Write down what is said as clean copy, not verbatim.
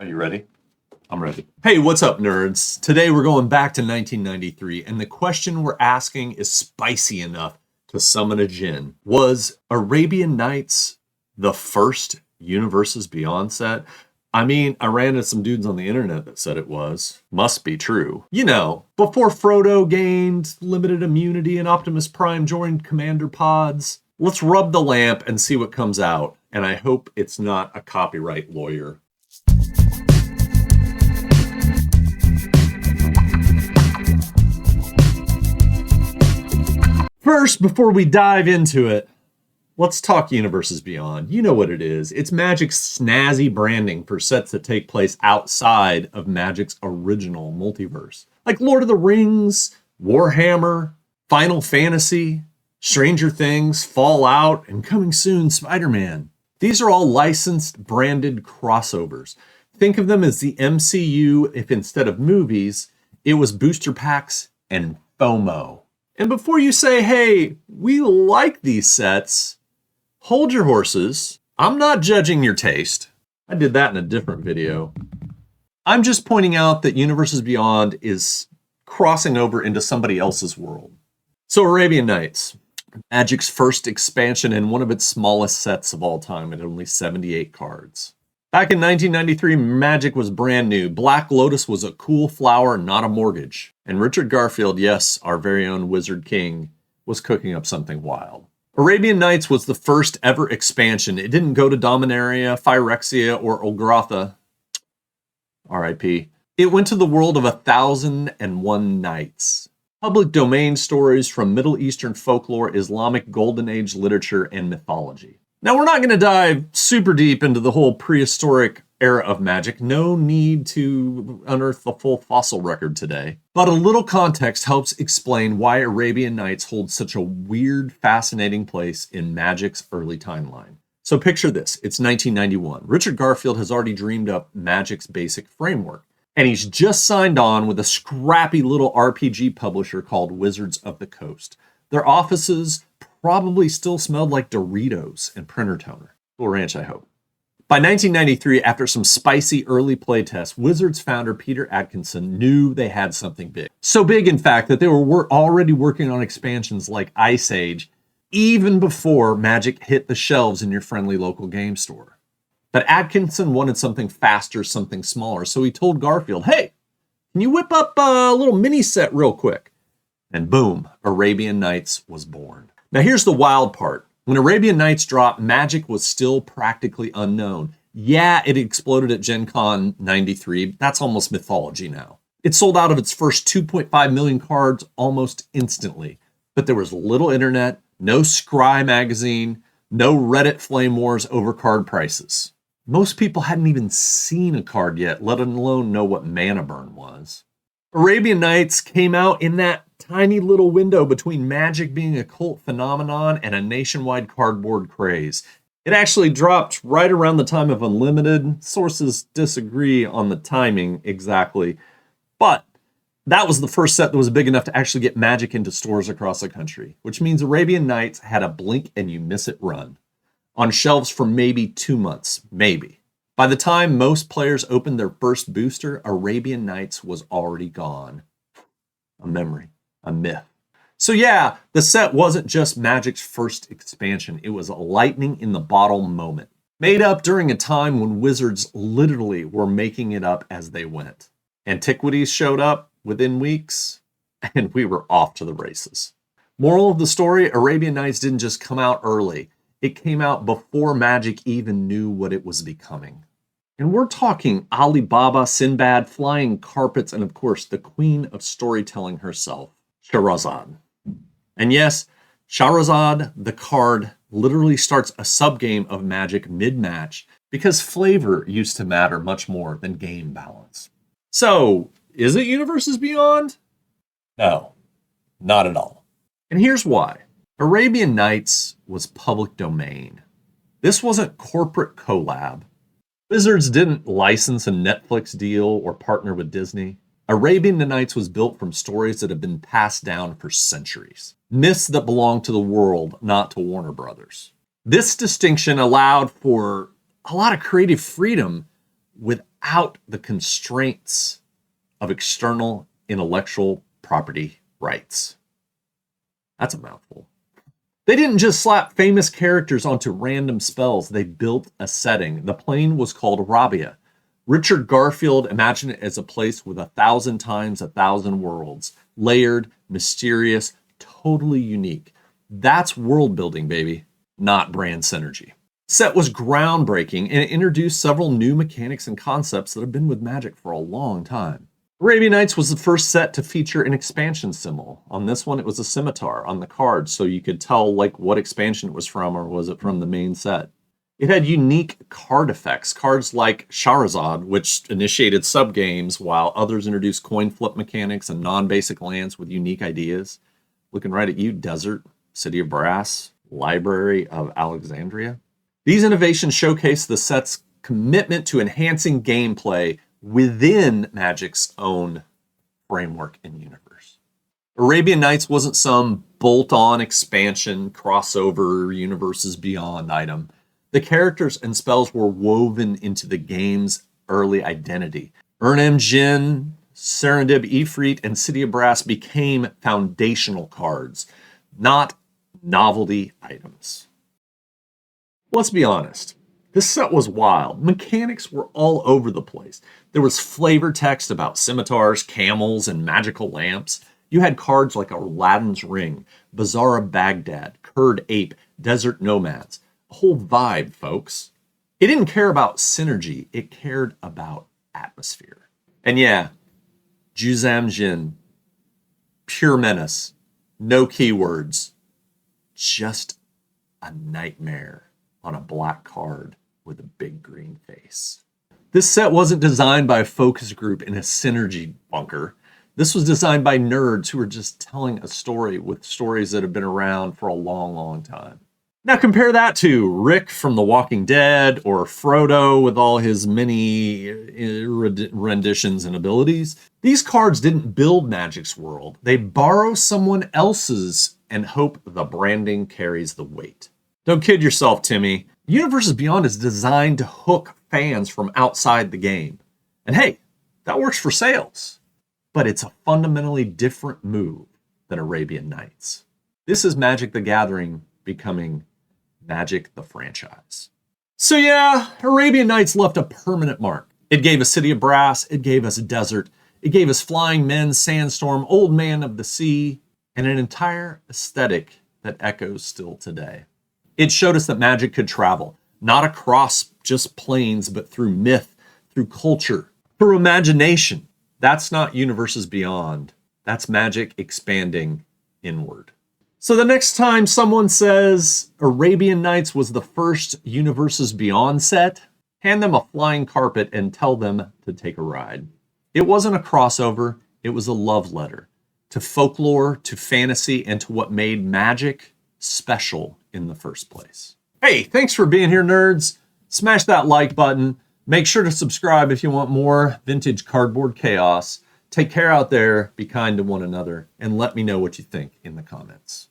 Are you ready? I'm ready. Hey, what's up, nerds? Today we're going back to 1993, and the question we're asking is spicy enough to summon a djinn. Was Arabian Nights the first Universes Beyond set? I mean, I ran into some dudes on the internet that said it was. Must be true. You know, before Frodo gained limited immunity and Optimus Prime joined Commander Pods. Let's rub the lamp and see what comes out. And I hope it's not a copyright lawyer. First, before we dive into it, let's talk Universes Beyond. You know what it is. It's Magic's snazzy branding for sets that take place outside of Magic's original multiverse. Like Lord of the Rings, Warhammer, Final Fantasy, Stranger Things, Fallout, and coming soon, Spider-Man. These are all licensed, branded crossovers. Think of them as the MCU if instead of movies, it was booster packs and FOMO. And before you say, hey, we like these sets, hold your horses. I'm not judging your taste. I did that in a different video. I'm just pointing out that Universes Beyond is crossing over into somebody else's world. So Arabian Nights, Magic's first expansion and one of its smallest sets of all time at only 78 cards. Back in 1993, Magic was brand new. Black Lotus was a cool flower, not a mortgage. And Richard Garfield, yes, our very own Wizard King, was cooking up something wild. Arabian Nights was the first ever expansion. It didn't go to Dominaria, Phyrexia, or Olgrotha. R.I.P. It went to the world of 1001 Nights. Public domain stories from Middle Eastern folklore, Islamic Golden Age literature, and mythology. Now, we're not going to dive super deep into the whole prehistoric era of Magic. No need to unearth the full fossil record today. But a little context helps explain why Arabian Nights holds such a weird, fascinating place in Magic's early timeline. So picture this. It's 1991. Richard Garfield has already dreamed up Magic's basic framework. And he's just signed on with a scrappy little RPG publisher called Wizards of the Coast. Their offices probably still smelled like Doritos and printer toner. Cool Ranch, I hope. By 1993, after some spicy early playtests, Wizards founder Peter Adkison knew they had something big. So big, in fact, that they were already working on expansions like Ice Age, even before Magic hit the shelves in your friendly local game store. But Adkison wanted something faster, something smaller, so he told Garfield, hey, can you whip up a little mini set real quick? And boom, Arabian Nights was born. Now here's the wild part. When Arabian Nights dropped, Magic was still practically unknown. Yeah, it exploded at Gen Con 93. That's almost mythology now. It sold out of its first 2.5 million cards almost instantly. But there was little internet, no Scry magazine, no Reddit flame wars over card prices. Most people hadn't even seen a card yet, let alone know what mana burn was. Arabian Nights came out in that tiny little window between Magic being a cult phenomenon and a nationwide cardboard craze. It actually dropped right around the time of Unlimited. Sources disagree on the timing exactly, but that was the first set that was big enough to actually get Magic into stores across the country, which means Arabian Nights had a blink and you miss it run. On shelves for maybe 2 months, maybe. By the time most players opened their first booster, Arabian Nights was already gone. A memory, a myth. So yeah, the set wasn't just Magic's first expansion. It was a lightning in the bottle moment. Made up during a time when Wizards literally were making it up as they went. Antiquities showed up within weeks, and we were off to the races. Moral of the story, Arabian Nights didn't just come out early. It came out before Magic even knew what it was becoming. And we're talking Alibaba, Sinbad, flying carpets, and of course, the queen of storytelling herself, Shahrazad. And yes, Shahrazad, the card, literally starts a subgame of Magic mid-match because flavor used to matter much more than game balance. So, is it Universes Beyond? No, not at all. And here's why. Arabian Nights was public domain. This wasn't corporate collab. Wizards didn't license a Netflix deal or partner with Disney. Arabian Nights was built from stories that have been passed down for centuries. Myths that belong to the world, not to Warner Brothers. This distinction allowed for a lot of creative freedom without the constraints of external intellectual property rights. That's a mouthful. They didn't just slap famous characters onto random spells. They built a setting. The plane was called Arabia. Richard Garfield imagined it as a place with 1,000 times 1,000 worlds. Layered, mysterious, totally unique. That's world building, baby, not brand synergy. Set was groundbreaking and it introduced several new mechanics and concepts that have been with Magic for a long time. Arabian Nights was the first set to feature an expansion symbol. On this one, it was a scimitar on the card, so you could tell like what expansion it was from, or was it from the main set. It had unique card effects, cards like Shahrazad, which initiated subgames, while others introduced coin flip mechanics and non-basic lands with unique ideas. Looking right at you, Desert, City of Brass, Library of Alexandria. These innovations showcase the set's commitment to enhancing gameplay within Magic's own framework and universe. Arabian Nights wasn't some bolt-on expansion, crossover, universes beyond item. The characters and spells were woven into the game's early identity. Juzám Djinn, Serendib Ifrit, and City of Brass became foundational cards, not novelty items. Let's be honest. This set was wild. Mechanics were all over the place. There was flavor text about scimitars, camels, and magical lamps. You had cards like Aladdin's Ring, Bazaar of Baghdad, Kurd Ape, Desert Nomads. A whole vibe, folks. It didn't care about synergy. It cared about atmosphere. And yeah, Juzám Djinn, pure menace, no keywords, just a nightmare on a black card with a big green face. This set wasn't designed by a focus group in a synergy bunker. This was designed by nerds who were just telling a story with stories that have been around for a long, long time. Now compare that to Rick from The Walking Dead or Frodo with all his many renditions and abilities. These cards didn't build Magic's world. They borrow someone else's and hope the branding carries the weight. Don't kid yourself, Timmy. Universes Beyond is designed to hook fans from outside the game. And hey, that works for sales. But it's a fundamentally different move than Arabian Nights. This is Magic the Gathering becoming Magic the franchise. So yeah, Arabian Nights left a permanent mark. It gave us City of Brass, it gave us Desert, it gave us Flying Men, Sandstorm, Old Man of the Sea, and an entire aesthetic that echoes still today. It showed us that Magic could travel, not across just planes, but through myth, through culture, through imagination. That's not Universes Beyond. That's Magic expanding inward. So the next time someone says Arabian Nights was the first Universes Beyond set, hand them a flying carpet and tell them to take a ride. It wasn't a crossover, it was a love letter to folklore, to fantasy, and to what made Magic special in the first place. Hey, thanks for being here, nerds. Smash that like button. Make sure to subscribe if you want more vintage cardboard chaos. Take care out there, be kind to one another, and let me know what you think in the comments.